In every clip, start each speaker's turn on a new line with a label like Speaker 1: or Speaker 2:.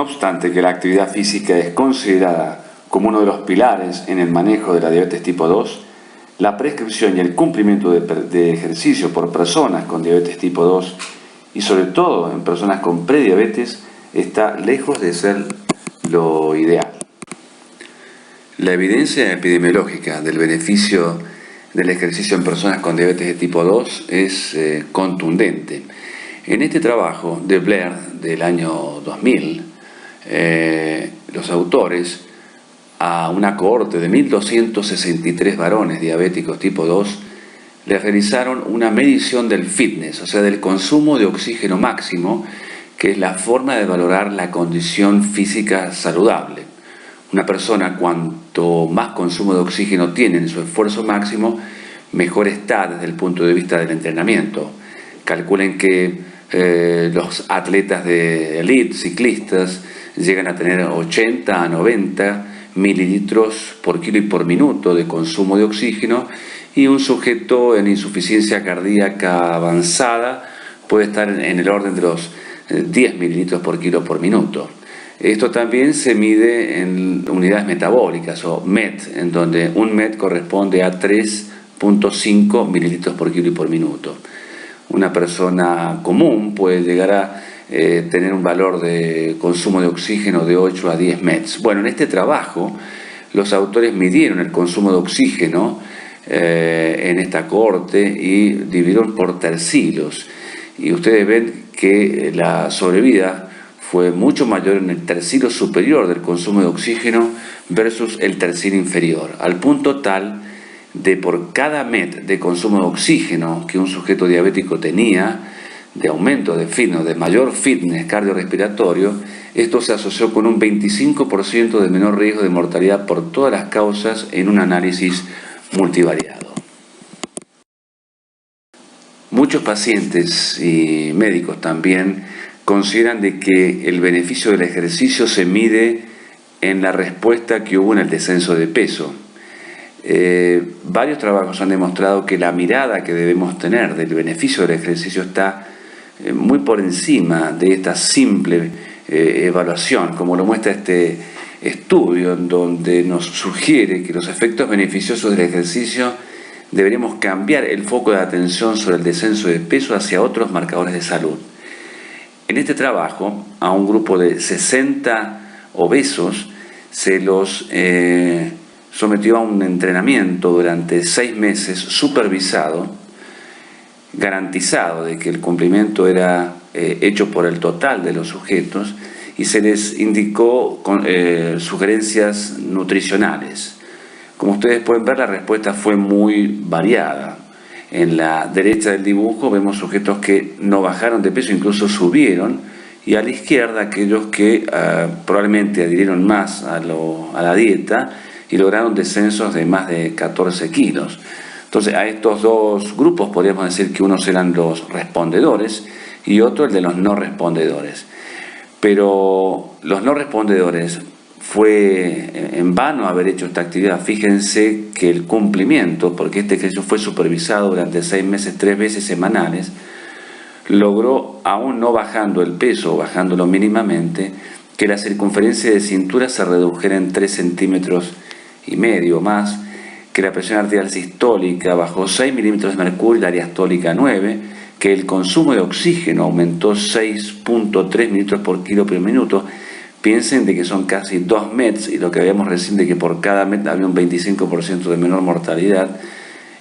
Speaker 1: No obstante que la actividad física es considerada como uno de los pilares en el manejo de la diabetes tipo 2, la prescripción y el cumplimiento de ejercicio por personas con diabetes tipo 2 y sobre todo en personas con prediabetes está lejos de ser lo ideal. La evidencia epidemiológica del beneficio del ejercicio en personas con diabetes de tipo 2 es contundente. En este trabajo de Blair del año 2000, los autores, a una cohorte de 1.263 varones diabéticos tipo 2, les realizaron una medición del fitness, o sea, del consumo de oxígeno máximo, que es la forma de valorar la condición física saludable. Una persona, cuanto más consumo de oxígeno tiene en su esfuerzo máximo, mejor está desde el punto de vista del entrenamiento. Calculen que los atletas de elite, ciclistas, llegan a tener 80 a 90 mililitros por kilo y por minuto de consumo de oxígeno, y un sujeto en insuficiencia cardíaca avanzada puede estar en el orden de los 10 mililitros por kilo por minuto. Esto también se mide en unidades metabólicas o MET, en donde un MET corresponde a 3.5 mililitros por kilo y por minuto. Una persona común puede llegar a tener un valor de consumo de oxígeno de 8 a 10 METs. Bueno, en este trabajo los autores midieron el consumo de oxígeno en esta cohorte y dividieron por tercilos. Y ustedes ven que la sobrevida fue mucho mayor en el tercilo superior del consumo de oxígeno versus el tercilo inferior, al punto tal de por cada MET de consumo de oxígeno que un sujeto diabético tenía, de aumento de fitness, de mayor fitness cardiorrespiratorio, esto se asoció con un 25% de menor riesgo de mortalidad por todas las causas en un análisis multivariado. Muchos pacientes y médicos también consideran de que el beneficio del ejercicio se mide en la respuesta que hubo en el descenso de peso. Varios trabajos han demostrado que la mirada que debemos tener del beneficio del ejercicio está muy por encima de esta simple evaluación, como lo muestra este estudio, en donde nos sugiere que los efectos beneficiosos del ejercicio deberíamos cambiar el foco de atención sobre el descenso de peso hacia otros marcadores de salud. En este trabajo, a un grupo de 60 obesos se los sometió a un entrenamiento durante 6 meses supervisado, garantizado de que el cumplimiento era hecho por el total de los sujetos, y se les indicó sugerencias nutricionales. Como ustedes pueden ver, la respuesta fue muy variada. En la derecha del dibujo vemos sujetos que no bajaron de peso, incluso subieron, y a la izquierda aquellos que probablemente adhirieron más a la dieta y lograron descensos de más de 14 kilos. Entonces, a estos dos grupos podríamos decir que unos eran los respondedores y otro el de los no respondedores. Pero los no respondedores fue en vano haber hecho esta actividad. Fíjense que el cumplimiento, porque este ejercicio fue supervisado durante 6 meses, 3 veces semanales, logró, aún no bajando el peso, bajándolo mínimamente, que la circunferencia de cintura se redujera en 3,5 centímetros más, que la presión arterial sistólica bajó 6 milímetros de mercurio y la diastólica 9, que el consumo de oxígeno aumentó 6.3 mililitros por kilo por minuto. Piensen de que son casi 2 METs, y lo que habíamos recién de que por cada MET había un 25% de menor mortalidad,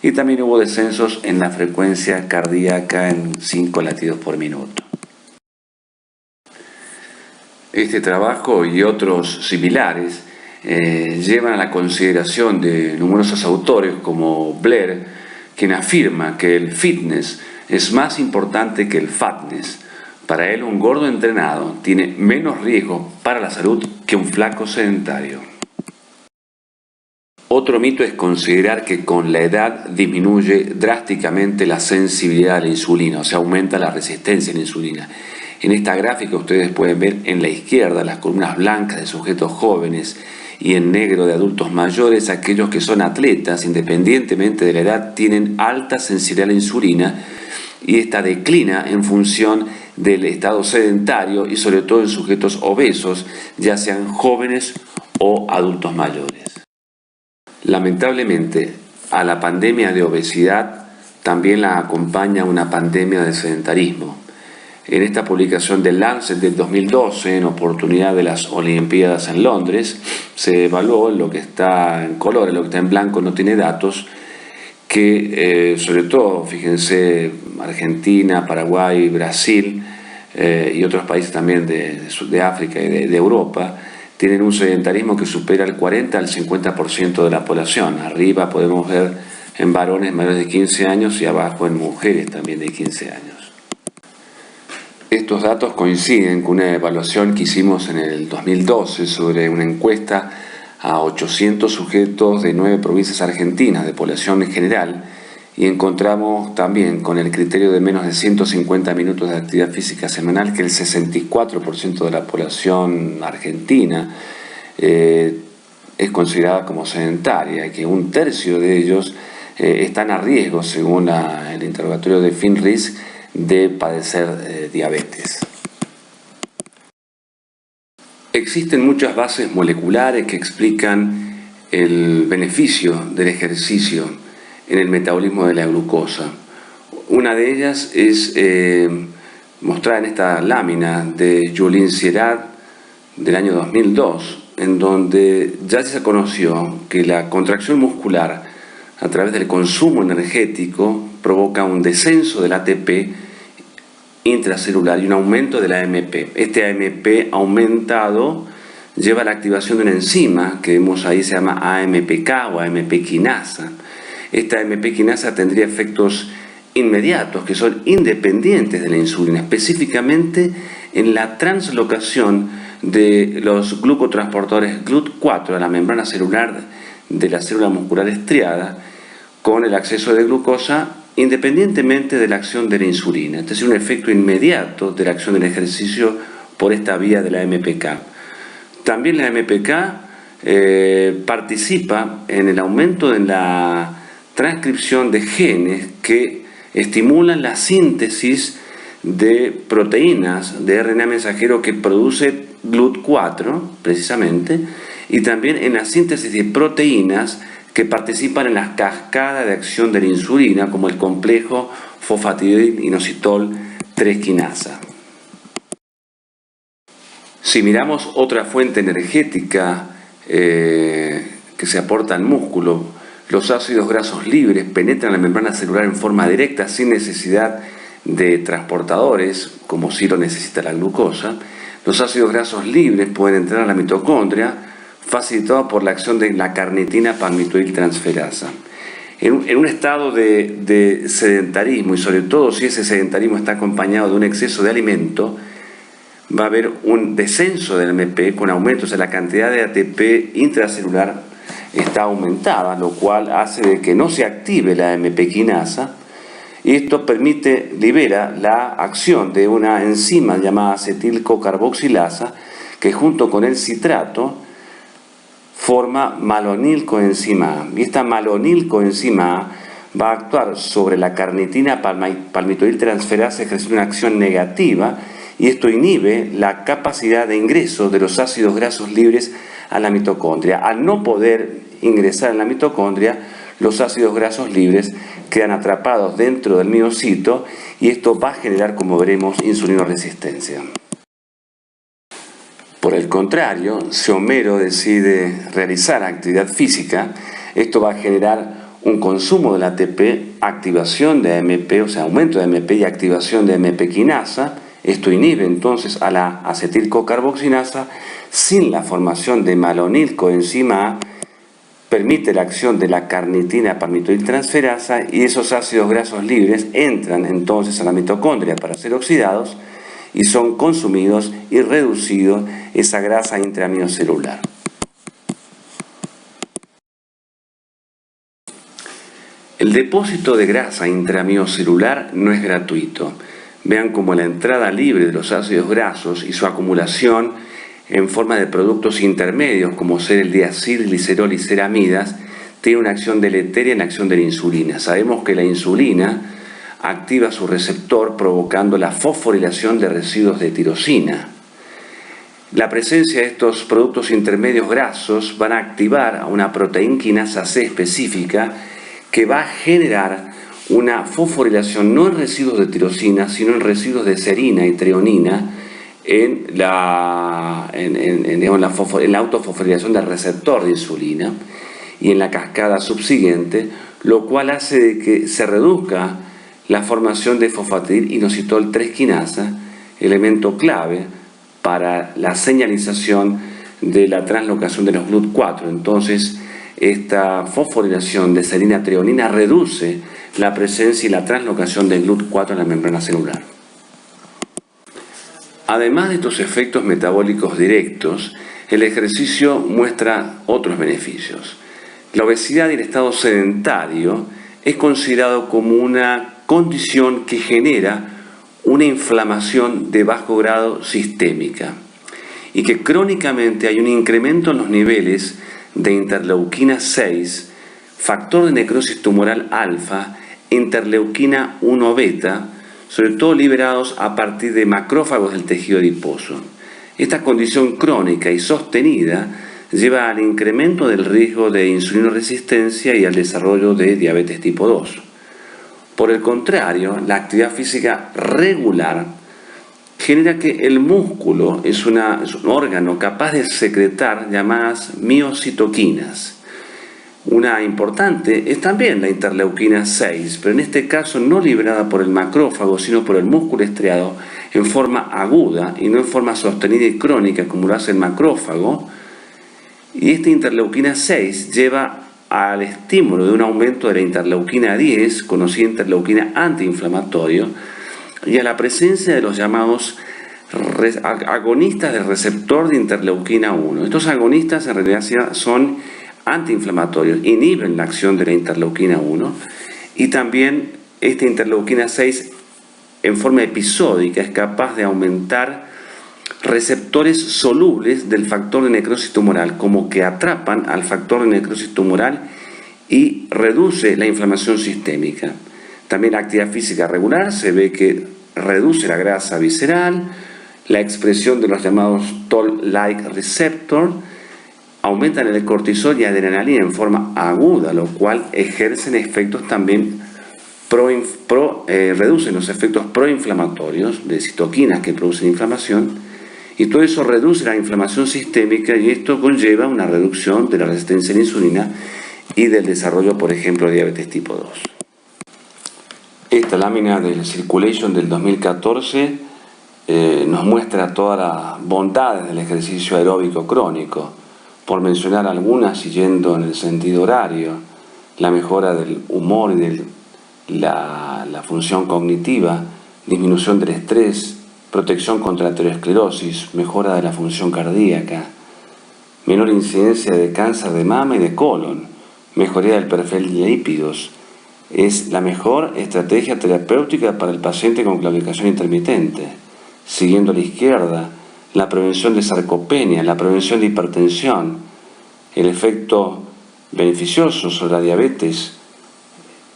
Speaker 1: y también hubo descensos en la frecuencia cardíaca en 5 latidos por minuto. Este trabajo y otros similares llevan a la consideración de numerosos autores como Blair, quien afirma que el fitness es más importante que el fatness. Para él, un gordo entrenado tiene menos riesgo para la salud que un flaco sedentario. Otro mito es considerar que con la edad disminuye drásticamente la sensibilidad a la insulina, o sea, aumenta la resistencia a la insulina. En esta gráfica ustedes pueden ver en la izquierda las columnas blancas de sujetos jóvenes y en negro de adultos mayores. Aquellos que son atletas, independientemente de la edad, tienen alta sensibilidad a la insulina, y esta declina en función del estado sedentario y sobre todo en sujetos obesos, ya sean jóvenes o adultos mayores. Lamentablemente, a la pandemia de obesidad también la acompaña una pandemia de sedentarismo. En esta publicación del Lancet del 2012, en oportunidad de las Olimpiadas en Londres, se evaluó lo que está en color, lo que está en blanco no tiene datos, que sobre todo, fíjense, Argentina, Paraguay, Brasil y otros países también de África y de Europa, tienen un sedentarismo que supera el 40 al 50% de la población. Arriba podemos ver en varones mayores de 15 años y abajo en mujeres también de 15 años. Estos datos coinciden con una evaluación que hicimos en el 2012 sobre una encuesta a 800 sujetos de 9 provincias argentinas de población en general, y encontramos también con el criterio de menos de 150 minutos de actividad física semanal que el 64% de la población argentina es considerada como sedentaria y que un tercio de ellos están a riesgo, según el interrogatorio de FINRISC, de padecer diabetes. Existen muchas bases moleculares que explican el beneficio del ejercicio en el metabolismo de la glucosa. Una de ellas es mostrada en esta lámina de Julien Sierrat del año 2002, en donde ya se conoció que la contracción muscular a través del consumo energético provoca un descenso del ATP intracelular y un aumento de la AMP. Este AMP aumentado lleva a la activación de una enzima que vemos ahí, se llama AMPK o AMP quinasa. Esta AMP quinasa tendría efectos inmediatos que son independientes de la insulina, específicamente en la translocación de los glucotransportadores GLUT4 a la membrana celular de la célula muscular estriada con el acceso de glucosa independientemente de la acción de la insulina. Este es un efecto inmediato de la acción del ejercicio por esta vía de la AMPK. También la AMPK participa en el aumento de la transcripción de genes que estimulan la síntesis de proteínas de RNA mensajero que produce GLUT4 precisamente, y también en la síntesis de proteínas que participan en las cascadas de acción de la insulina, como el complejo fosfatidil-inositol 3 quinasa. Si miramos otra fuente energética que se aporta al músculo, los ácidos grasos libres penetran la membrana celular en forma directa sin necesidad de transportadores, como sí lo necesita la glucosa. Los ácidos grasos libres pueden entrar a la mitocondria, facilitado por la acción de la carnitina palmitoiltransferasa. En un estado de sedentarismo, y sobre todo si ese sedentarismo está acompañado de un exceso de alimento, va a haber un descenso del AMP con aumentos, o sea, la cantidad de ATP intracelular está aumentada, lo cual hace de que no se active la AMP quinasa, y esto libera la acción de una enzima llamada acetilcocarboxilasa que junto con el citrato forma malonilcoenzima A. Y esta malonilcoenzima A va a actuar sobre la carnitina palmitoiltransferasa ejerciendo una acción negativa, y esto inhibe la capacidad de ingreso de los ácidos grasos libres a la mitocondria. Al no poder ingresar en la mitocondria, los ácidos grasos libres quedan atrapados dentro del miocito y esto va a generar, como veremos, insulinoresistencia. Por el contrario, si Homero decide realizar actividad física, esto va a generar un consumo del ATP, activación de AMP, o sea, aumento de AMP y activación de AMP quinasa. Esto inhibe entonces a la acetilcocarboxilasa sin la formación de malonilcoenzima A, permite la acción de la carnitina palmitoiltransferasa y esos ácidos grasos libres entran entonces a la mitocondria para ser oxidados y son consumidos y reducidos esa grasa intramiocelular. El depósito de grasa intramiocelular no es gratuito. Vean cómo la entrada libre de los ácidos grasos y su acumulación en forma de productos intermedios como ser el diacilglicerol y ceramidas tiene una acción deleteria en la acción de la insulina. Sabemos que la insulina activa su receptor provocando la fosforilación de residuos de tirosina. La presencia de estos productos intermedios grasos van a activar a una proteína quinasa C específica que va a generar una fosforilación no en residuos de tirosina, sino en residuos de serina y treonina en la autofosforilación del receptor de insulina y en la cascada subsiguiente, lo cual hace de que se reduzca la formación de fosfatidil-inositol 3 quinasa, elemento clave para la señalización de la translocación de los GLUT4. Entonces, esta fosforilación de serina-treonina reduce la presencia y la translocación de GLUT4 en la membrana celular. Además de estos efectos metabólicos directos, el ejercicio muestra otros beneficios. La obesidad y el estado sedentario es considerado como una condición que genera una inflamación de bajo grado sistémica y que crónicamente hay un incremento en los niveles de interleuquina 6, factor de necrosis tumoral alfa, interleuquina 1 beta, sobre todo liberados a partir de macrófagos del tejido adiposo. Esta condición crónica y sostenida lleva al incremento del riesgo de insulinoresistencia y al desarrollo de diabetes tipo 2. Por el contrario, la actividad física regular genera que el músculo es un órgano capaz de secretar llamadas miocitoquinas. Una importante es también la interleuquina 6, pero en este caso no liberada por el macrófago, sino por el músculo estriado en forma aguda y no en forma sostenida y crónica como lo hace el macrófago. Y esta interleuquina 6 lleva al estímulo de un aumento de la interleuquina 10, conocida interleuquina antiinflamatorio, y a la presencia de los llamados agonistas del receptor de interleuquina 1. Estos agonistas en realidad son antiinflamatorios, inhiben la acción de la interleuquina 1 y también esta interleuquina 6 en forma episódica es capaz de aumentar receptores solubles del factor de necrosis tumoral, como que atrapan al factor de necrosis tumoral y reduce la inflamación sistémica. También la actividad física regular se ve que reduce la grasa visceral, la expresión de los llamados Toll-like receptor, aumentan el cortisol y adrenalina en forma aguda, lo cual ejercen efectos también reducen los efectos proinflamatorios de citoquinas que producen inflamación, y todo eso reduce la inflamación sistémica y esto conlleva una reducción de la resistencia a la insulina y del desarrollo, por ejemplo, de diabetes tipo 2. Esta lámina del Circulation del 2014 nos muestra todas las bondades del ejercicio aeróbico crónico. Por mencionar algunas y yendo en el sentido horario, la mejora del humor y de la función cognitiva, disminución del estrés, protección contra la aterosclerosis, mejora de la función cardíaca, menor incidencia de cáncer de mama y de colon, mejoría del perfil de lípidos. Es la mejor estrategia terapéutica para el paciente con claudicación intermitente. Siguiendo a la izquierda, la prevención de sarcopenia, la prevención de hipertensión, el efecto beneficioso sobre la diabetes,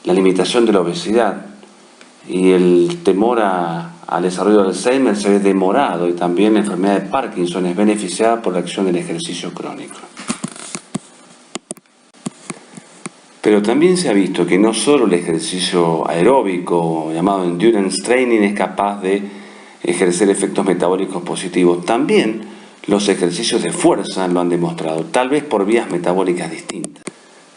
Speaker 1: la limitación de la obesidad y el temor al desarrollo de Alzheimer se ve demorado, y también la enfermedad de Parkinson es beneficiada por la acción del ejercicio crónico. Pero también se ha visto que no solo el ejercicio aeróbico, llamado endurance training, es capaz de ejercer efectos metabólicos positivos. También los ejercicios de fuerza lo han demostrado, tal vez por vías metabólicas distintas.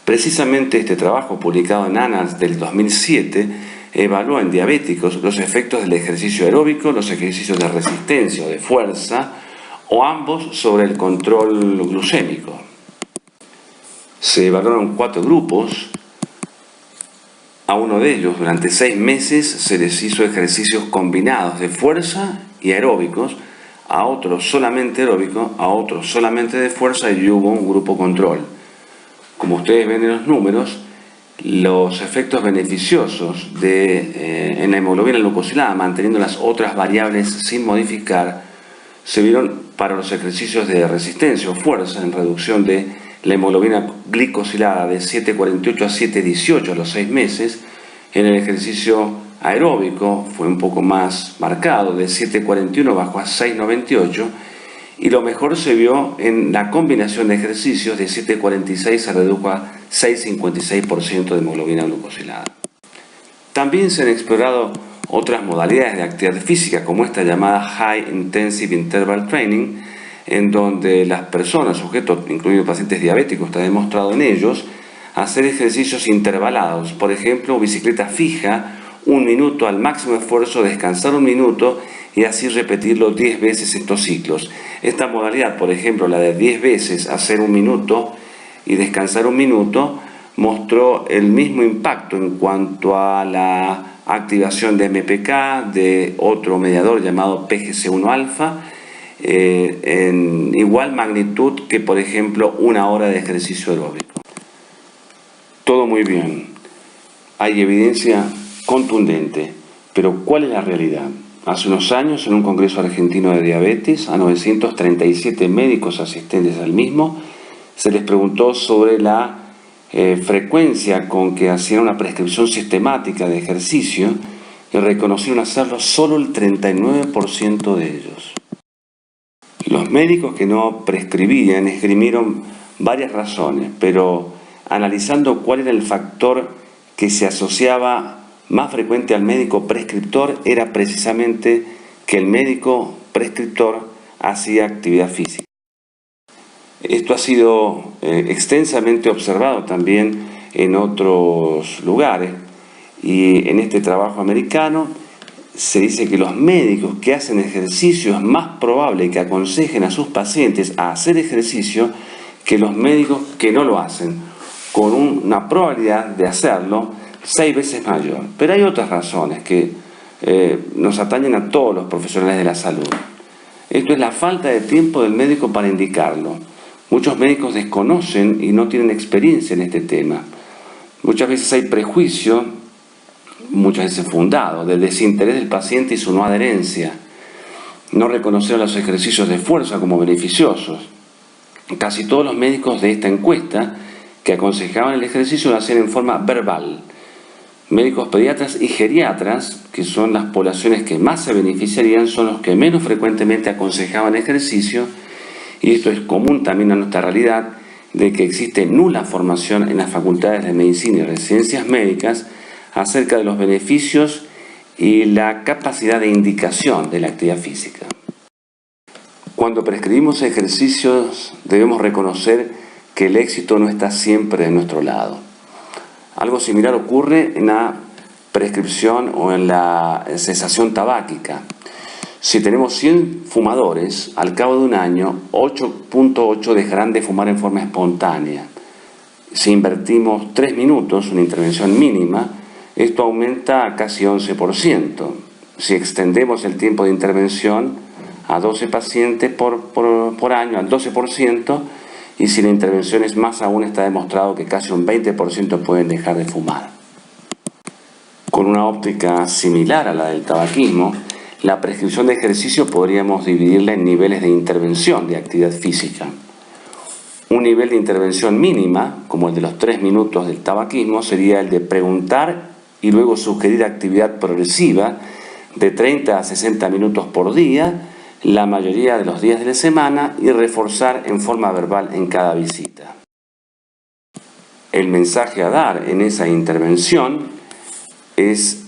Speaker 1: Precisamente este trabajo, publicado en Annals del 2007, evaluó en diabéticos los efectos del ejercicio aeróbico, los ejercicios de resistencia o de fuerza, o ambos sobre el control glucémico. Se evaluaron 4 grupos. A uno de ellos, durante 6 meses, se les hizo ejercicios combinados de fuerza y aeróbicos, a otros solamente aeróbicos, a otros solamente de fuerza, y hubo un grupo control. Como ustedes ven en los números, los efectos beneficiosos en la hemoglobina glucosilada, manteniendo las otras variables sin modificar, se vieron para los ejercicios de resistencia o fuerza, en reducción de la hemoglobina glicosilada de 7,48 a 7,18 a los 6 meses, en el ejercicio aeróbico fue un poco más marcado, de 7.41 bajó a 6.98, y lo mejor se vio en la combinación de ejercicios. De 7.46 se redujo a 6.56% de hemoglobina glucosilada. También se han explorado otras modalidades de actividad física, como esta llamada High Intensive Interval Training, en donde las personas, sujetos, incluidos pacientes diabéticos, está demostrado en ellos, hacer ejercicios intervalados. Por ejemplo, bicicleta fija, 1 minuto al máximo esfuerzo, descansar 1 minuto y así repetirlo 10 veces estos ciclos. Esta modalidad, por ejemplo, la de 10 veces hacer 1 minuto y descansar 1 minuto, mostró el mismo impacto en cuanto a la activación de MPK, de otro mediador llamado PGC1-alfa, en igual magnitud que, por ejemplo, 1 hora de ejercicio aeróbico. Todo muy bien. Hay evidencia contundente, pero ¿cuál es la realidad? Hace unos años, en un congreso argentino de diabetes, a 937 médicos asistentes al mismo, se les preguntó sobre la frecuencia con que hacían una prescripción sistemática de ejercicio, y reconocieron hacerlo solo el 39% de ellos. Los médicos que no prescribían esgrimieron varias razones, pero analizando cuál era el factor que se asociaba más frecuente al médico prescriptor, era precisamente que el médico prescriptor hacía actividad física. Esto ha sido extensamente observado también en otros lugares, y en este trabajo americano se dice que los médicos que hacen ejercicio es más probable que aconsejen a sus pacientes a hacer ejercicio que los médicos que no lo hacen, con una probabilidad de hacerlo 6 veces mayor. Pero hay otras razones que nos atañen a todos los profesionales de la salud. Esto es la falta de tiempo del médico para indicarlo. Muchos médicos desconocen y no tienen experiencia en este tema. Muchas veces hay prejuicio, muchas veces fundado, del desinterés del paciente y su no adherencia. No reconocer los ejercicios de fuerza como beneficiosos. Casi todos los médicos de esta encuesta que aconsejaban el ejercicio lo hacían en forma verbal. Médicos pediatras y geriatras, que son las poblaciones que más se beneficiarían, son los que menos frecuentemente aconsejaban ejercicio, y esto es común también a nuestra realidad, de que existe nula formación en las facultades de medicina y de ciencias médicas acerca de los beneficios y la capacidad de indicación de la actividad física. Cuando prescribimos ejercicios debemos reconocer que el éxito no está siempre de nuestro lado. Algo similar ocurre en la prescripción o en la cesación tabáquica. Si tenemos 100 fumadores, al cabo de un año, 8.8 dejarán de fumar en forma espontánea. Si invertimos 3 minutos, una intervención mínima, esto aumenta a casi 11%. Si extendemos el tiempo de intervención a 12 pacientes por año, al 12%, y si la intervención es más aún, está demostrado que casi un 20% pueden dejar de fumar. Con una óptica similar a la del tabaquismo, la prescripción de ejercicio podríamos dividirla en niveles de intervención de actividad física. Un nivel de intervención mínima, como el de los 3 minutos del tabaquismo, sería el de preguntar y luego sugerir actividad progresiva de 30 a 60 minutos por día, la mayoría de los días de la semana, y reforzar en forma verbal en cada visita. El mensaje a dar en esa intervención es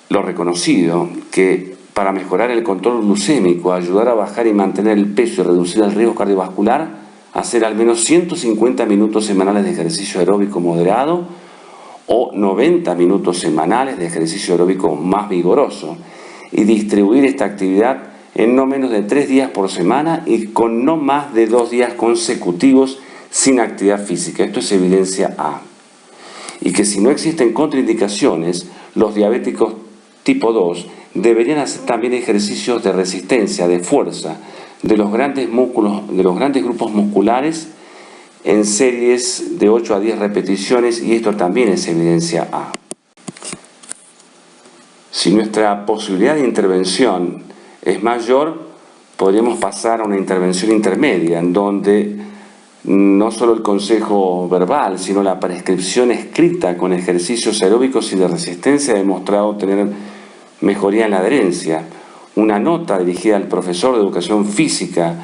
Speaker 1: lo reconocido, que para mejorar el control glucémico, ayudar a bajar y mantener el peso y reducir el riesgo cardiovascular, hacer al menos 150 minutos semanales de ejercicio aeróbico moderado o 90 minutos semanales de ejercicio aeróbico más vigoroso, y distribuir esta actividad en no menos de 3 días por semana y con no más de 2 días consecutivos sin actividad física. Esto es evidencia A. Y que si no existen contraindicaciones, los diabéticos tipo 2 deberían hacer también ejercicios de resistencia, de fuerza, de los grandes músculos, de los grandes grupos musculares, en series de 8 a 10 repeticiones, y esto también es evidencia A. Si nuestra posibilidad de intervención es mayor, podríamos pasar a una intervención intermedia, en donde no solo el consejo verbal, sino la prescripción escrita con ejercicios aeróbicos y de resistencia ha demostrado tener mejoría en la adherencia. Una nota dirigida al profesor de educación física,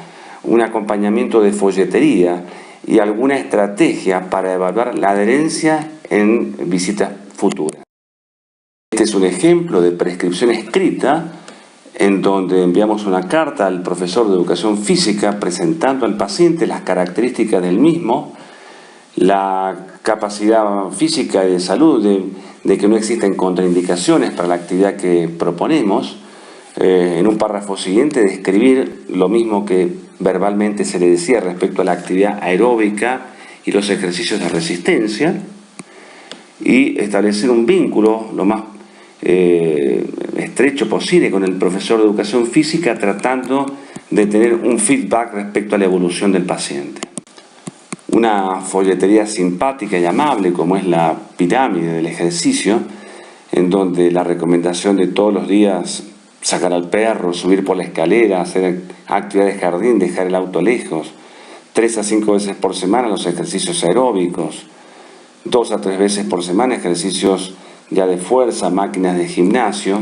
Speaker 1: un acompañamiento de folletería y alguna estrategia para evaluar la adherencia en visitas futuras. Este es un ejemplo de prescripción escrita en donde enviamos una carta al profesor de educación física presentando al paciente las características del mismo, la capacidad física y de salud, de que no existen contraindicaciones para la actividad que proponemos. En un párrafo siguiente describir lo mismo que verbalmente se le decía respecto a la actividad aeróbica y los ejercicios de resistencia, y establecer un vínculo lo más estrecho posible con el profesor de educación física, tratando de tener un feedback respecto a la evolución del paciente. Una folletería simpática y amable como es la pirámide del ejercicio, en donde la recomendación de todos los días sacar al perro, subir por la escalera, hacer actividades de jardín, dejar el auto lejos, 3 a 5 veces por semana los ejercicios aeróbicos, 2 a 3 veces por semana ejercicios ya de fuerza, máquinas de gimnasio,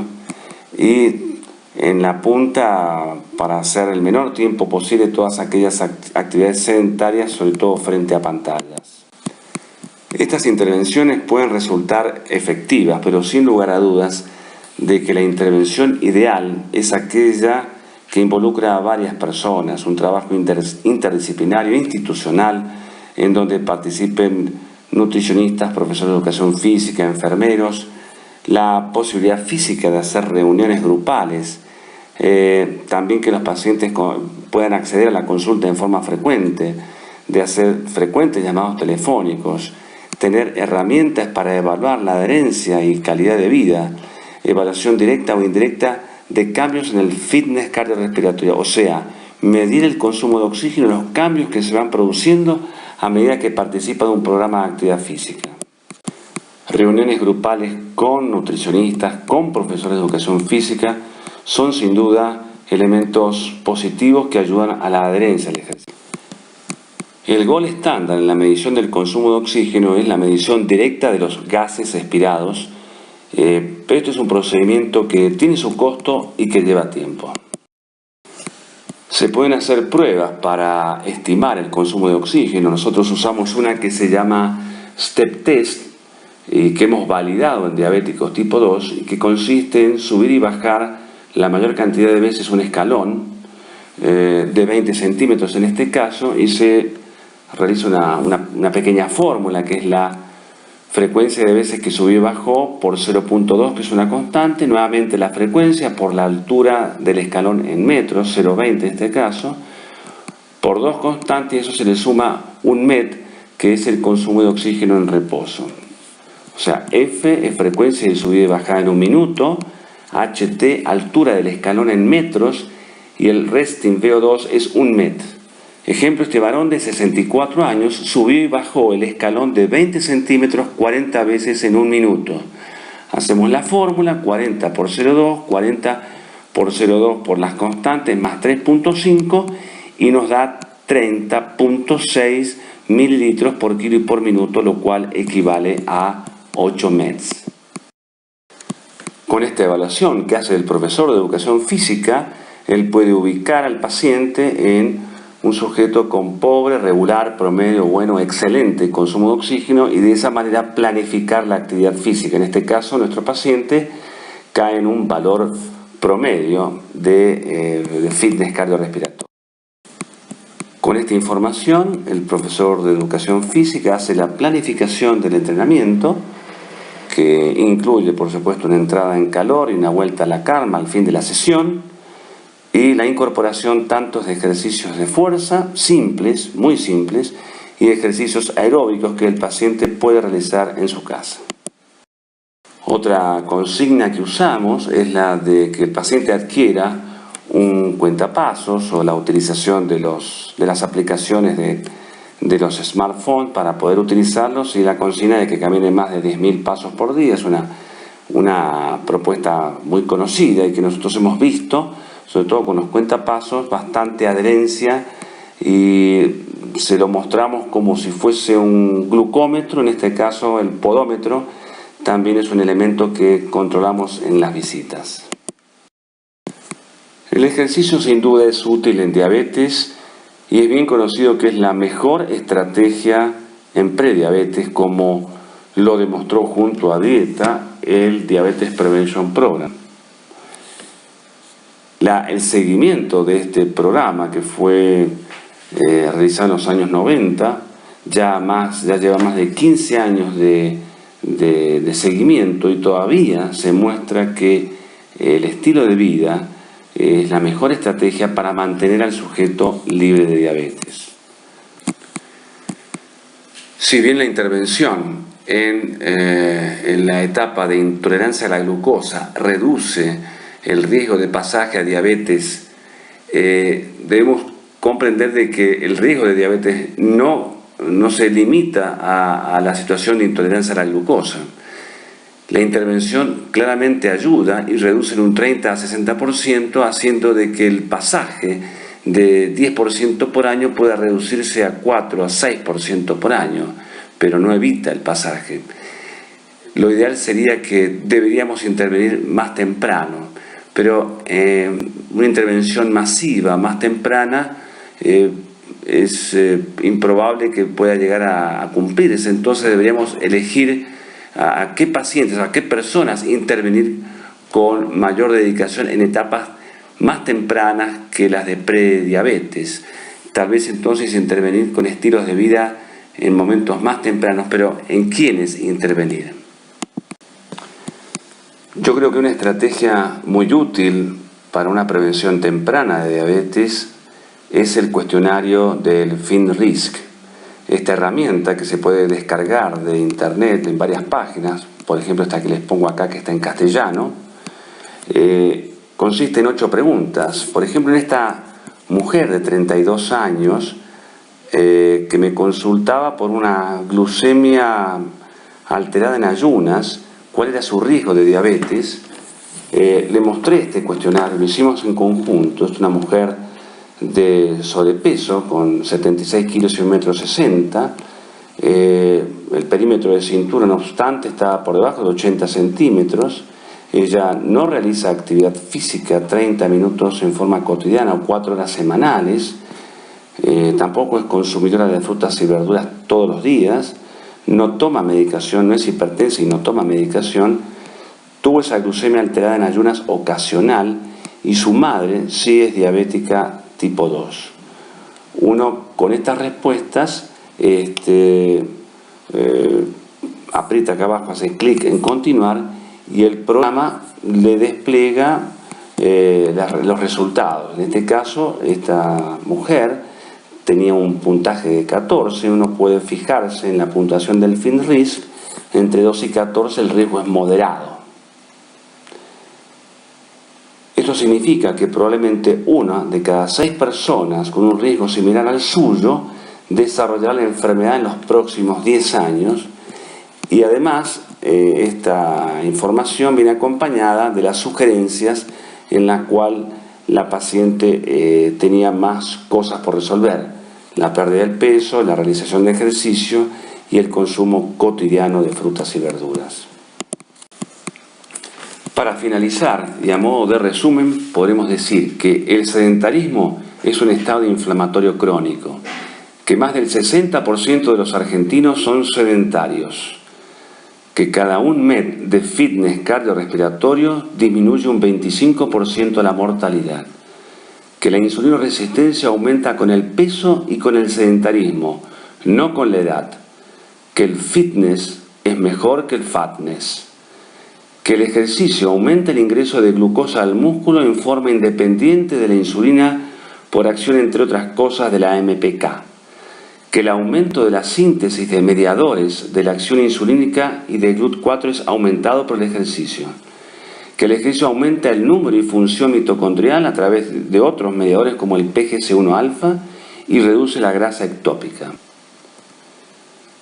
Speaker 1: y en la punta para hacer el menor tiempo posible todas aquellas actividades sedentarias, sobre todo frente a pantallas. Estas intervenciones pueden resultar efectivas, pero sin lugar a dudas de que la intervención ideal es aquella que involucra a varias personas, un trabajo interdisciplinario, institucional, en donde participen nutricionistas, profesores de educación física, enfermeros, la posibilidad física de hacer reuniones grupales, también que los pacientes puedan acceder a la consulta en forma frecuente, de hacer frecuentes llamados telefónicos, tener herramientas para evaluar la adherencia y calidad de vida, evaluación directa o indirecta de cambios en el fitness cardiorrespiratorio, o sea, medir el consumo de oxígeno y los cambios que se van produciendo a medida que participa de un programa de actividad física. Reuniones grupales con nutricionistas, con profesores de educación física, son sin duda elementos positivos que ayudan a la adherencia al ejercicio. El gol estándar en la medición del consumo de oxígeno es la medición directa de los gases expirados, pero esto es un procedimiento que tiene su costo y que lleva tiempo. Se pueden hacer pruebas para estimar el consumo de oxígeno. Nosotros usamos una que se llama Step Test, que hemos validado en diabéticos tipo 2 y que consiste en subir y bajar la mayor cantidad de veces un escalón de 20 centímetros en este caso, y se realiza una pequeña fórmula que es la frecuencia de veces que subió y bajó por 0.2, que es una constante, nuevamente la frecuencia por la altura del escalón en metros, 0.20 en este caso, por 2 constantes, y eso se le suma un MET, que es el consumo de oxígeno en reposo. O sea, F es frecuencia de subida y bajada en un minuto, HT altura del escalón en metros, y el resting VO2 es un MET. Ejemplo, este varón de 64 años subió y bajó el escalón de 20 centímetros 40 veces en un minuto. Hacemos la fórmula, 40 por 0,2, 40 por 0,2 por las constantes más 3.5, y nos da 30.6 mililitros por kilo y por minuto, lo cual equivale a 8 METs. Con esta evaluación que hace el profesor de educación física, él puede ubicar al paciente en un sujeto con pobre, regular, promedio, bueno, excelente consumo de oxígeno, y de esa manera planificar la actividad física. En este caso, nuestro paciente cae en un valor promedio de fitness cardiorrespiratorio. Con esta información, el profesor de educación física hace la planificación del entrenamiento, que incluye, por supuesto, una entrada en calor y una vuelta a la calma al fin de la sesión, y la incorporación tanto de ejercicios de fuerza, simples, muy simples, y ejercicios aeróbicos que el paciente puede realizar en su casa. Otra consigna que usamos es la de que el paciente adquiera un cuentapasos o la utilización de las aplicaciones de los smartphones para poder utilizarlos, y la consigna de que camine más de 10.000 pasos por día. Es una propuesta muy conocida y que nosotros hemos visto, sobre todo con los cuentapasos, bastante adherencia y se lo mostramos como si fuese un glucómetro, en este caso el podómetro, también es un elemento que controlamos en las visitas. El ejercicio sin duda es útil en diabetes y es bien conocido que es la mejor estrategia en prediabetes, como lo demostró junto a dieta el Diabetes Prevention Program. El seguimiento de este programa, que fue realizado en los años 90, ya lleva más de 15 años de seguimiento, y todavía se muestra que el estilo de vida es la mejor estrategia para mantener al sujeto libre de diabetes. Si bien la intervención en la etapa de intolerancia a la glucosa reduce el riesgo de pasaje a diabetes, debemos comprender de que el riesgo de diabetes no se limita a la situación de intolerancia a la glucosa. La intervención claramente ayuda y reduce en un 30 a 60%, haciendo de que el pasaje de 10% por año pueda reducirse a 4 a 6% por año, pero no evita el pasaje. Lo ideal sería que deberíamos intervenir más temprano, pero una intervención masiva más temprana es improbable que pueda llegar a cumplirse. Entonces deberíamos elegir a qué pacientes, a qué personas intervenir con mayor dedicación en etapas más tempranas que las de prediabetes. Tal vez entonces intervenir con estilos de vida en momentos más tempranos, pero ¿en quiénes intervenir? Yo creo que una estrategia muy útil para una prevención temprana de diabetes es el cuestionario del FINRISC. Esta herramienta, que se puede descargar de internet en varias páginas, por ejemplo esta que les pongo acá, que está en castellano, consiste en 8 preguntas. Por ejemplo, en esta mujer de 32 años que me consultaba por una glucemia alterada en ayunas, cuál era su riesgo de diabetes, le mostré este cuestionario, lo hicimos en conjunto. Es una mujer de sobrepeso con 76 kilos y 1,60 m. El perímetro de cintura, no obstante, está por debajo de 80 centímetros. Ella no realiza actividad física 30 minutos en forma cotidiana o 4 horas semanales. Tampoco es consumidora de frutas y verduras todos los días. No toma medicación, no es hipertensa y no toma medicación. Tuvo esa glucemia alterada en ayunas ocasional, y su madre sí es diabética tipo 2. Uno con estas respuestas aprieta acá abajo, hace clic en continuar, y el programa le despliega los resultados. En este caso, esta mujer tenía un puntaje de 14. Uno puede fijarse en la puntuación del FINRISC. Entre 2 y 14 el riesgo es moderado. Esto significa que probablemente 1 de cada 6 personas con un riesgo similar al suyo desarrollará la enfermedad en los próximos 10 años. Y además, esta información viene acompañada de las sugerencias en la cual la paciente tenía más cosas por resolver: la pérdida del peso, la realización de ejercicio y el consumo cotidiano de frutas y verduras. Para finalizar, y a modo de resumen, podremos decir que el sedentarismo es un estado inflamatorio crónico, que más del 60% de los argentinos son sedentarios, que cada un mes de fitness cardiorrespiratorio disminuye un 25% la mortalidad, que la insulinoresistencia aumenta con el peso y con el sedentarismo, no con la edad, que el fitness es mejor que el fatness, que el ejercicio aumenta el ingreso de glucosa al músculo en forma independiente de la insulina por acción, entre otras cosas, de la AMPK, que el aumento de la síntesis de mediadores de la acción insulínica y de GLUT4 es aumentado por el ejercicio, que el ejercicio aumenta el número y función mitocondrial a través de otros mediadores como el PGC1-alfa y reduce la grasa ectópica,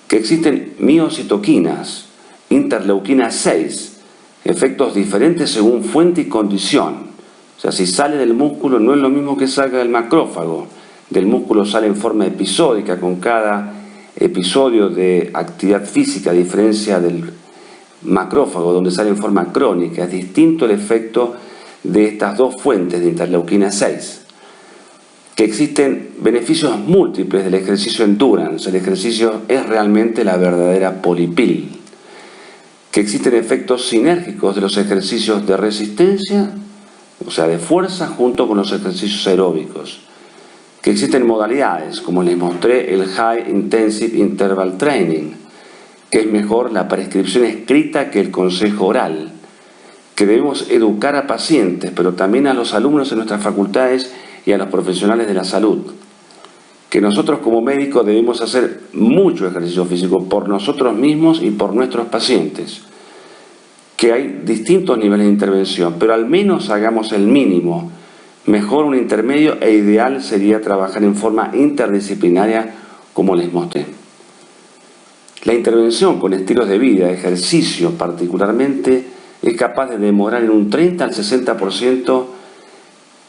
Speaker 1: que existen miocitoquinas, interleuquina 6, efectos diferentes según fuente y condición. O sea, si sale del músculo no es lo mismo que salga del macrófago. del músculo sale en forma episódica con cada episodio de actividad física, a diferencia del macrófago, donde sale en forma crónica. Es distinto el efecto de estas dos fuentes de interleuquina 6. Que existen beneficios múltiples del ejercicio endurance. El ejercicio es realmente la verdadera polipil. Que existen efectos sinérgicos de los ejercicios de resistencia, o sea, de fuerza, junto con los ejercicios aeróbicos. Que existen modalidades, como les mostré, el High Intensive Interval Training, que es mejor la prescripción escrita que el consejo oral. Que debemos educar a pacientes, pero también a los alumnos en nuestras facultades y a los profesionales de la salud. Que nosotros como médicos debemos hacer mucho ejercicio físico por nosotros mismos y por nuestros pacientes. Que hay distintos niveles de intervención, pero al menos hagamos el mínimo. Mejor un intermedio e ideal sería trabajar en forma interdisciplinaria como les mostré. La intervención con estilos de vida, ejercicio particularmente, es capaz de demorar en un 30 al 60%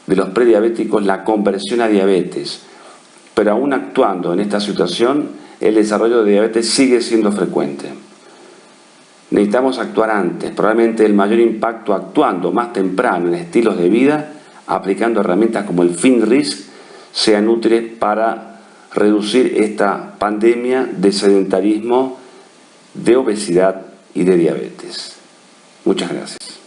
Speaker 1: de los prediabéticos la conversión a diabetes, pero aún actuando en esta situación, el desarrollo de diabetes sigue siendo frecuente. Necesitamos actuar antes, probablemente el mayor impacto actuando más temprano en estilos de vida, aplicando herramientas como el FinRisk, sean útiles para reducir esta pandemia de sedentarismo, de obesidad y de diabetes. Muchas gracias.